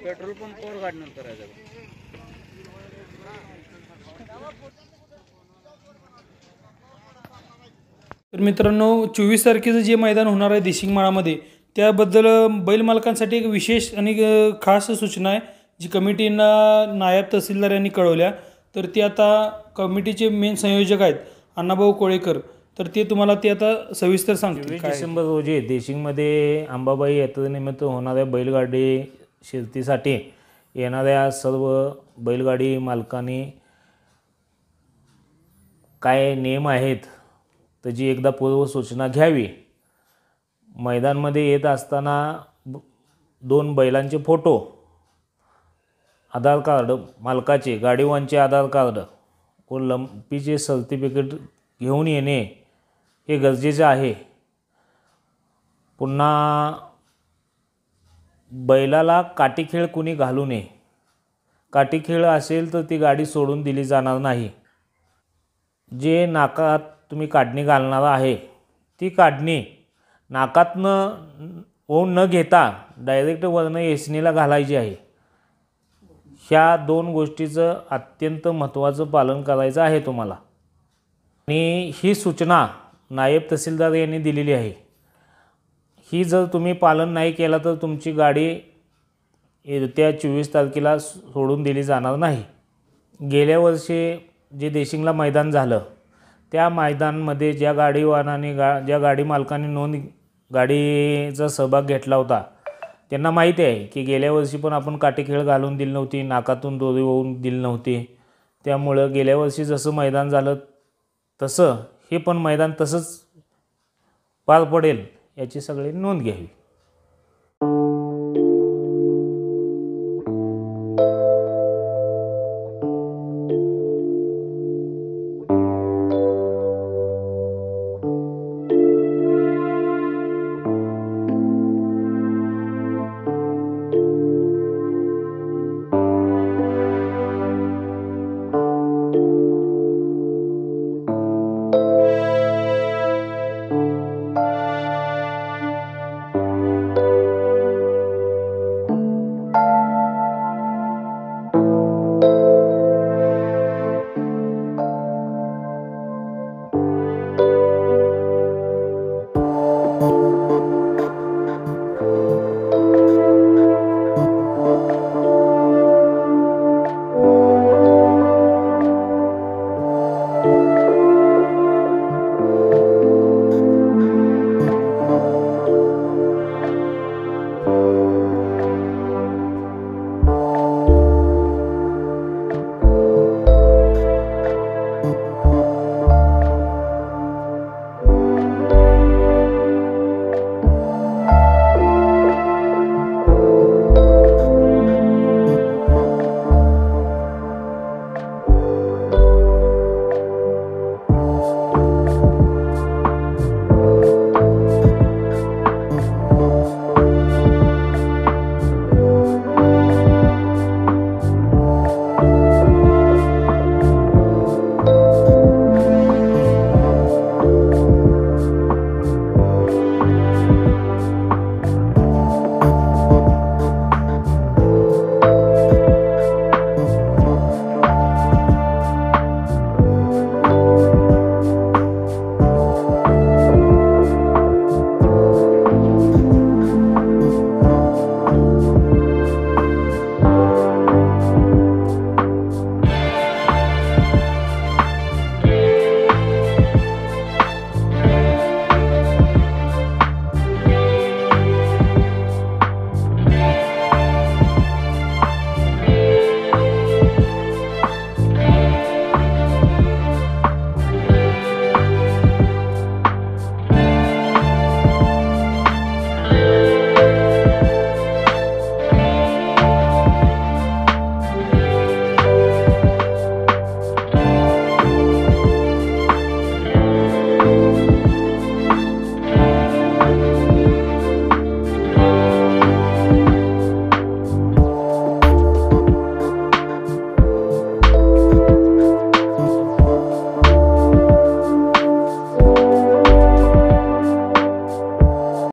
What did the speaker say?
Petrol पंपावर गाडी नंतर करायचं. तर मित्रांनो 24 तारखेचं जे मैदान होणार आहे देशिंगमाळामध्ये त्याबद्दल बैल मालकांसाठी एक विशेष आणि खास सूचना आहे जी कमिटींना नायब तहसीलदार यांनी कळवल्या. तर ते आता कमिटीचे मेन संयोजक आहेत अण्णाभाऊ कोळेकर. तर ते तुम्हाला ते आता सविस्तर सांगतील. 24 डिसेंबर रोजी देशिंगमध्ये अंबाबाई यात्रेनिमित्त होणाऱ्या बैलगाडी शर्यतीसाठी येणाऱ्या सर्व बैलगाडी मालकांनी काय नियम आहेत त्याची एकदा पूर्वसूचना घ्यावी. मैदानमध्ये येत असताना 2 बैलांचे फोटो, आधार कार्ड मालकाचे, गाडीवानचे आधार कार्ड व लंपीचे सर्टिफिकेट घेऊन येणे हे गरजेचे आहे. पुन्हा बैलाला काठीखेळ कुणी घालू नये. काठीखेळ असेल तर ती गाडी सोडून दिली जाणार नाही. जे नाकात तुम्ही काढणी घालणार आहे ती काढणी नाकातनं होऊन न घेता डायरेक्ट वरनं एसनीला घालायची आहे. ह्या 2 गोष्टीचं अत्यंत महत्त्वाचं पालन करायचं आहे तुम्हाला. आणि ही सूचना नायब तहसीलदार यांनी दिलेली आहे. ही जर तुम्ही पालन नाही केलं तर तुमची गाडी येत्या 24 तारखेला सोडून दिली जाणार नाही. गेल्या वर्षी जे देशिंगला मैदान झालं त्या मैदानामध्ये ज्या गाडीवानाने ज्या गाडी मालकांनी गाडीचा सहभाग घेतला होता त्यांना माहिती आहे की गेल्या वर्षी पण आपण काठीखेळ घालून दिली नव्हती, नाकातून दोरी होऊन दिली नव्हती. त्यामुळं गेल्या वर्षी जसं मैदान झालं तसं हे पण मैदान तसंच पार पडेल याची सगळी नोंद घ्यावी.